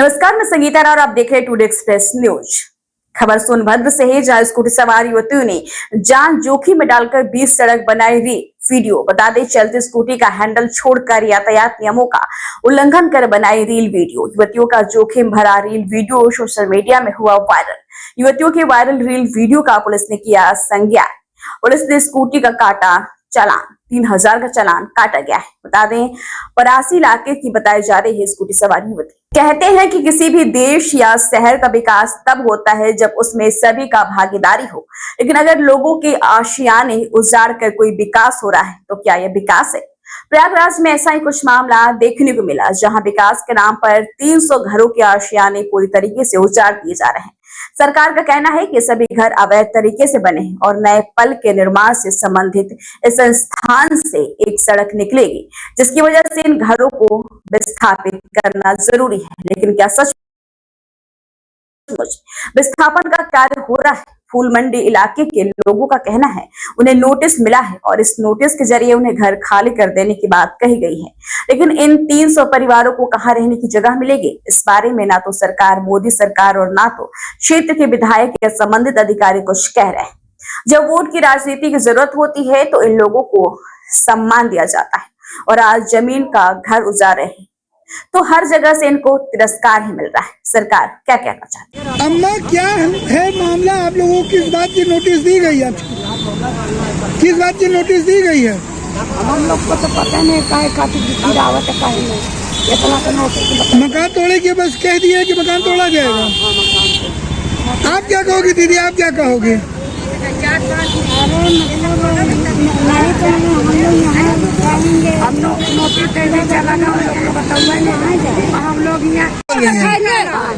नमस्कार, मैं संगीता और आप देख रहे हैं टुडे एक्सप्रेस न्यूज। खबर सोनभद्र से है, जहां स्कूटी सवार युवतियों ने जान जोखिम में डालकर 20 सड़क बनाई वीडियो। बता दें, चलती स्कूटी का हैंडल छोड़कर यातायात नियमों का उल्लंघन कर बनाई रील वीडियो। युवतियों का जोखिम भरा रील वीडियो सोशल मीडिया में हुआ वायरल। युवतियों के वायरल रील वीडियो का पुलिस ने किया संज्ञान। पुलिस ने स्कूटी का काटा चालान, 3000 का चालान काटा गया है। बता दें, परासी इलाके की बताई जा रही है स्कूटी सवार युवती। कहते हैं कि किसी भी देश या शहर का विकास तब होता है जब उसमें सभी का भागीदारी हो, लेकिन अगर लोगों के आशियाने उजाड़ कर कोई विकास हो रहा है तो क्या यह विकास है? प्रयागराज में ऐसा ही कुछ मामला देखने को मिला, जहां विकास के नाम पर 300 घरों के आशियाने पूरी तरीके से उजाड़ दिए जा रहे हैं। सरकार का कहना है कि सभी घर अवैध तरीके से बने हैं और नए पल के निर्माण से संबंधित इस संस्थान से एक सड़क निकलेगी, जिसकी वजह से इन घरों को विस्थापित करना जरूरी है। लेकिन क्या सच विस्थापन का कार्य हो रहा है? फूल मंडी इलाके के लोगों का कहना है उन्हें नोटिस मिला है और इस नोटिस के जरिए उन्हें घर खाली कर देने की बात कही गई है, लेकिन इन 300 परिवारों को कहां रहने की जगह मिलेगी, इस बारे में ना तो सरकार, मोदी सरकार और ना तो क्षेत्र के विधायक या संबंधित अधिकारी कुछ कह रहे हैं। जब वोट की राजनीति की जरूरत होती है तो इन लोगों को सम्मान दिया जाता है और आज जमीन का घर उजाड़ रहे हैं तो हर जगह से इनको तिरस्कार ही मिल रहा है। सरकार क्या कहना चाहती है? अम्मा, क्या है मामला? आप लोगों को किस बात की नोटिस दी गई है? किस बात की नोटिस दी गई है? हम लोग को तो पता नहीं गिरावट है, इतना तो नोटिस। मकान तोड़े के बस कह दिया कि मकान तोड़ा जाएगा। आप क्या कहोगे दीदी, आप क्या कहोगे? हम लोग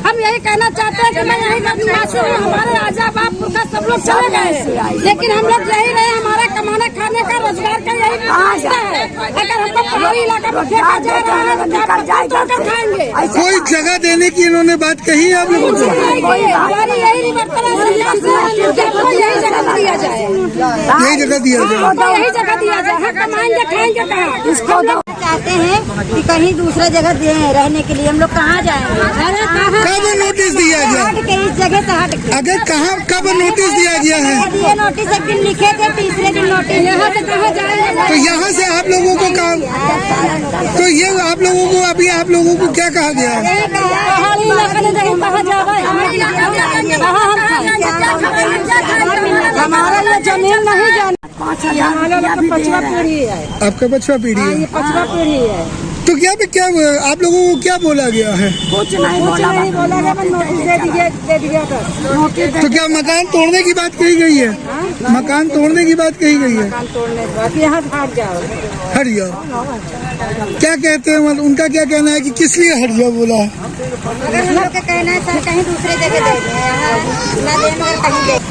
हम यही कहना चाहते हैं कि मैं यही हमारे राजा बाप पुरखा सब लोग चले गए, लेकिन हम लोग यही रहे। हमारा कमाने खाने का रोजगार का यही रास्ता है। अगर हमको पहाड़ी इलाका में फेंका जा रहा है तो खाएंगे। कोई जगह देने की इन्होंने बात कही है आप लोगों को? हमारी यही निवर्तन यही जगह दिया जाए, यही जगह दिया जाए, यही जगह दिया जाए। हम कमाएंगे खाएंगे कहाँ? इसको चाहते हैं कि कहीं दूसरे जगह दे रहने के लिए। हम लोग कहाँ जाएंगे? कब नोटिस दिया गया? हट के इस जगह से हट के। अगर कब नोटिस दिया गया है? ये नोटिस एक दिन लिखे थे, तीसरे दिन नोटिस। यहाँ से कहाँ जाएंगे? तो यहाँ से आप लोगों को तो ये आप लोगों को अभी आप लोगों को क्या कहा गया है? पहाड़ी इलाका में कहीं कहाँ जाए? हमारा ये जमीन नहीं जाना। पछवा पीढ़ी है, आपका पछवा पीढ़ी है? पछवा पीढ़ी है। तो क्या आप लोगों को क्या बोला गया है? कुछ नहीं बोला गया, नोटिस दे दिया नोटिस। तो क्या मकान तोड़ने की बात कही गई है? मकान तोड़ने की बात कही गई है? मकान तोड़ने की बात, यहाँ से हट जाओ, हट जाओ। क्या कहते हैं, मतलब उनका क्या कहना है कि किस लिए हट जाओ बोला? अगर हम लोग का कहना है सर कहीं दूसरे जगह दे।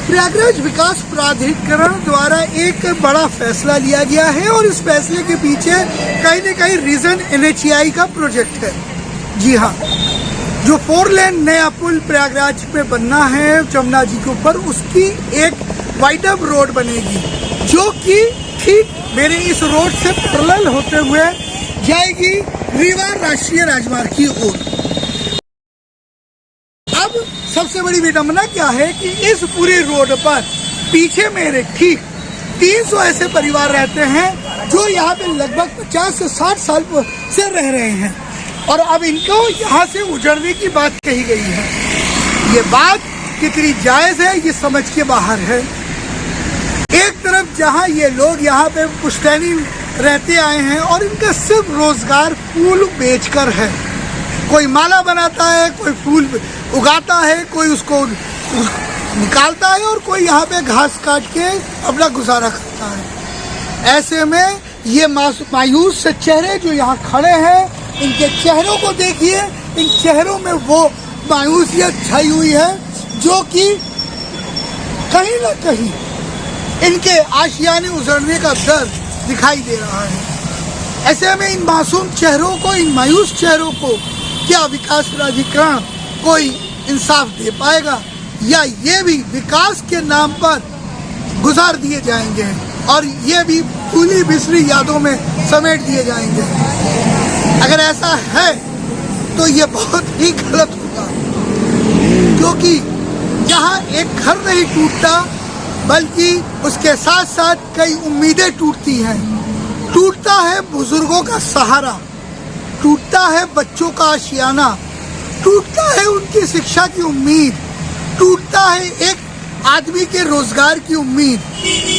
प्रयागराज विकास प्राधिकरण द्वारा एक बड़ा फैसला लिया गया है और इस फैसले के पीछे कहीं न कहीं रीजन NHAI का प्रोजेक्ट है। जी हाँ, जो 4 लेन नया पुल प्रयागराज पे बनना है जमुना जी के ऊपर, उसकी एक वाइडअप रोड बनेगी जो कि ठीक मेरे इस रोड से पैरेलल होते हुए जाएगी रीवा राष्ट्रीय राजमार्ग की ओर। अब सबसे बड़ी विडंबना क्या है कि इस पूरे रोड पर पीछे मेरे ठीक 300 ऐसे परिवार रहते हैं जो यहाँ पे लगभग 50 से 60 साल से रह रहे हैं और अब इनको यहाँ से उजड़ने की बात कही गई है। ये बात कितनी जायज है ये समझ के बाहर है। एक तरफ जहाँ ये लोग यहाँ पे पुश्तैनी रहते आए हैं और इनका सिर्फ रोजगार फूल बेचकर है। कोई माला बनाता है, कोई फूल उगाता है, कोई उसको निकालता है और कोई यहाँ पे घास काट के अपना गुजारा करता है। ऐसे में ये मायूस से चेहरे जो यहाँ खड़े हैं, इनके चेहरों को देखिए। इन चेहरों में वो मायूसियत छाई हुई है जो कि कहीं ना कहीं इनके आशियाने उजड़ने का दर्द दिखाई दे रहा है। ऐसे में इन मासूम चेहरों को, इन मायूस चेहरों को क्या विकास प्राधिकरण कोई इंसाफ दे पाएगा या ये भी विकास के नाम पर गुजार दिए जाएंगे और ये भी फूली बिसरी यादों में समेट दिए जाएंगे? अगर ऐसा है तो ये बहुत ही गलत क्योंकि जहाँ एक घर नहीं टूटता बल्कि उसके साथ साथ कई उम्मीदें टूटती हैं। टूटता है बुजुर्गों का सहारा, टूटता है बच्चों का आशियाना, टूटता है उनकी शिक्षा की उम्मीद, टूटता है एक आदमी के रोजगार की उम्मीद।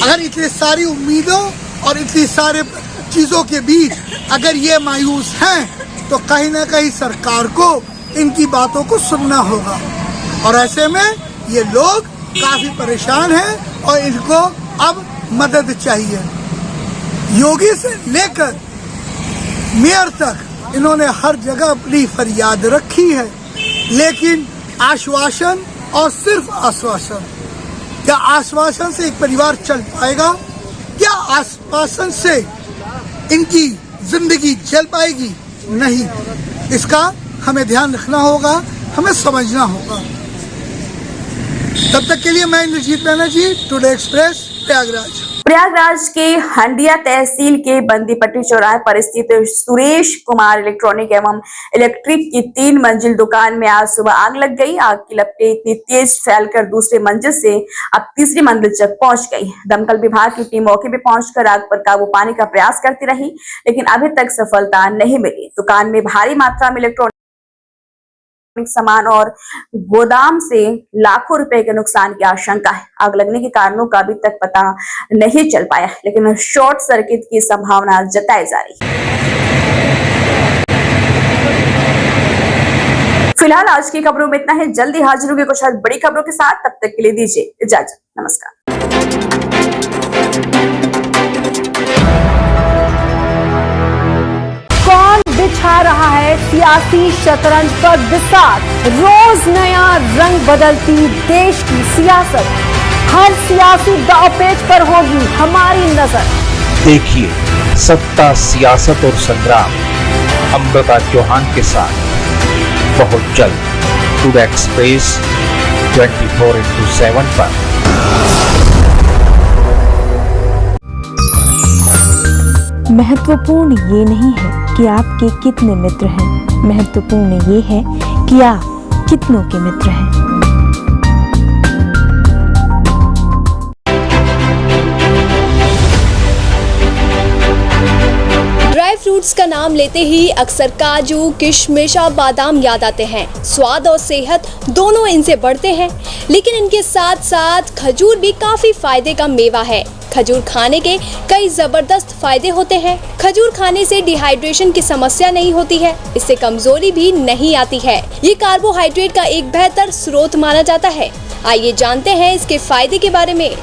अगर इतनी सारी उम्मीदों और इतनी सारे चीज़ों के बीच अगर ये मायूस हैं तो कहीं ना कहीं सरकार को इनकी बातों को सुनना होगा। और ऐसे में ये लोग काफ़ी परेशान हैं और इनको अब मदद चाहिए। योगी से लेकर मेयर तक इन्होंने हर जगह अपनी फरियाद रखी है, लेकिन आश्वासन और सिर्फ आश्वासन। क्या आश्वासन से एक परिवार चल पाएगा? क्या आश्वासन से इनकी जिंदगी चल पाएगी? नहीं। इसका हमें ध्यान रखना होगा, हमें समझना होगा। तब तक के लिए मैं इंद्रजीत बनर्जी, टुडे एक्सप्रेस, प्रयागराज। प्रयागराज के हंडिया तहसील के बंदीपट्टी चौराहे पर स्थित सुरेश कुमार इलेक्ट्रॉनिक एवं इलेक्ट्रिक की 3 मंजिल दुकान में आज सुबह आग लग गई। आग की लपटें इतनी तेज फैलकर दूसरे मंजिल से अब तीसरी मंजिल तक पहुंच गई। दमकल विभाग की टीम मौके पर पहुंचकर आग पर काबू पाने का प्रयास करती रही, लेकिन अभी तक सफलता नहीं मिली। दुकान में भारी मात्रा में इलेक्ट्रॉनिक सामान और गोदाम से लाखों रुपए के नुकसान की आशंका है। आग लगने के कारणों का अभी तक पता नहीं चल पाया, लेकिन शॉर्ट सर्किट की संभावना जताई जा रही है। फिलहाल आज की खबरों में इतना है। जल्दी हाजिर होंगे कुछ और बड़ी खबरों के साथ। तब तक के लिए दीजिए इजाजत। नमस्कार। बिछा रहा है सियासी शतरंज पर बिसात। रोज नया रंग बदलती देश की सियासत, हर सियासी दांवपेच पर होगी हमारी नजर। देखिए सत्ता, सियासत और संग्राम अमृता चौहान के साथ बहुत जल्द टुडे एक्सप्रेस 24/7 पर। महत्वपूर्ण ये नहीं है कि आपके कितने मित्र हैं, महत्वपूर्ण ये है कि आप कितनों के मित्र हैं। ड्राई फ्रूट्स का नाम लेते ही अक्सर काजू, किशमिश और बादाम याद आते हैं। स्वाद और सेहत दोनों इनसे बढ़ते हैं, लेकिन इनके साथ साथ खजूर भी काफी फायदे का मेवा है। खजूर खाने के कई जबरदस्त फायदे होते हैं। खजूर खाने से डिहाइड्रेशन की समस्या नहीं होती है, इससे कमजोरी भी नहीं आती है। ये कार्बोहाइड्रेट का एक बेहतर स्रोत माना जाता है। आइए जानते हैं इसके फायदे के बारे में।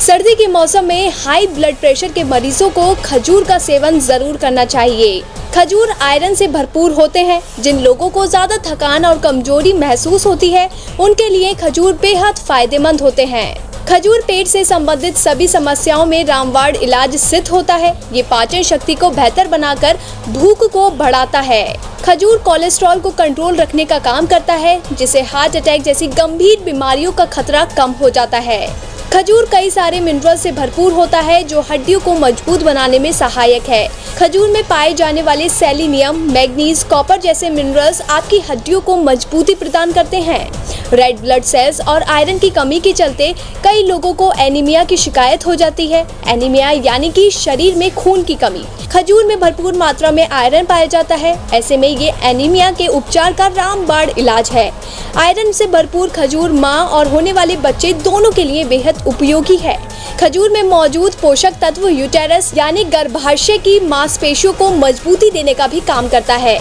सर्दी के मौसम में हाई ब्लड प्रेशर के मरीजों को खजूर का सेवन जरूर करना चाहिए। खजूर आयरन से भरपूर होते हैं। जिन लोगों को ज्यादा थकान और कमजोरी महसूस होती है, उनके लिए खजूर बेहद फायदेमंद होते हैं। खजूर पेट से संबंधित सभी समस्याओं में रामबाण इलाज सिद्ध होता है। ये पाचन शक्ति को बेहतर बनाकर भूख को बढ़ाता है। खजूर कोलेस्ट्रॉल को कंट्रोल रखने का काम करता है, जिससे हार्ट अटैक जैसी गंभीर बीमारियों का खतरा कम हो जाता है। खजूर कई सारे मिनरल से भरपूर होता है, जो हड्डियों को मजबूत बनाने में सहायक है। खजूर में पाए जाने वाले सेलेनियम, मैग्नीज, कॉपर जैसे मिनरल्स आपकी हड्डियों को मजबूती प्रदान करते हैं। रेड ब्लड सेल्स और आयरन की कमी के चलते कई लोगों को एनीमिया की शिकायत हो जाती है। एनीमिया यानी कि शरीर में खून की कमी। खजूर में भरपूर मात्रा में आयरन पाया जाता है, ऐसे में ये एनीमिया के उपचार का रामबाण इलाज है। आयरन से भरपूर खजूर माँ और होने वाले बच्चे दोनों के लिए बेहद उपयोगी है। खजूर में मौजूद पोषक तत्व यूटेरस यानी गर्भाशय की मांसपेशियों को मजबूती देने का भी काम करता है।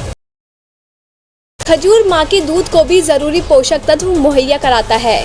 खजूर माँ के दूध को भी जरूरी पोषक तत्व मुहैया कराता है।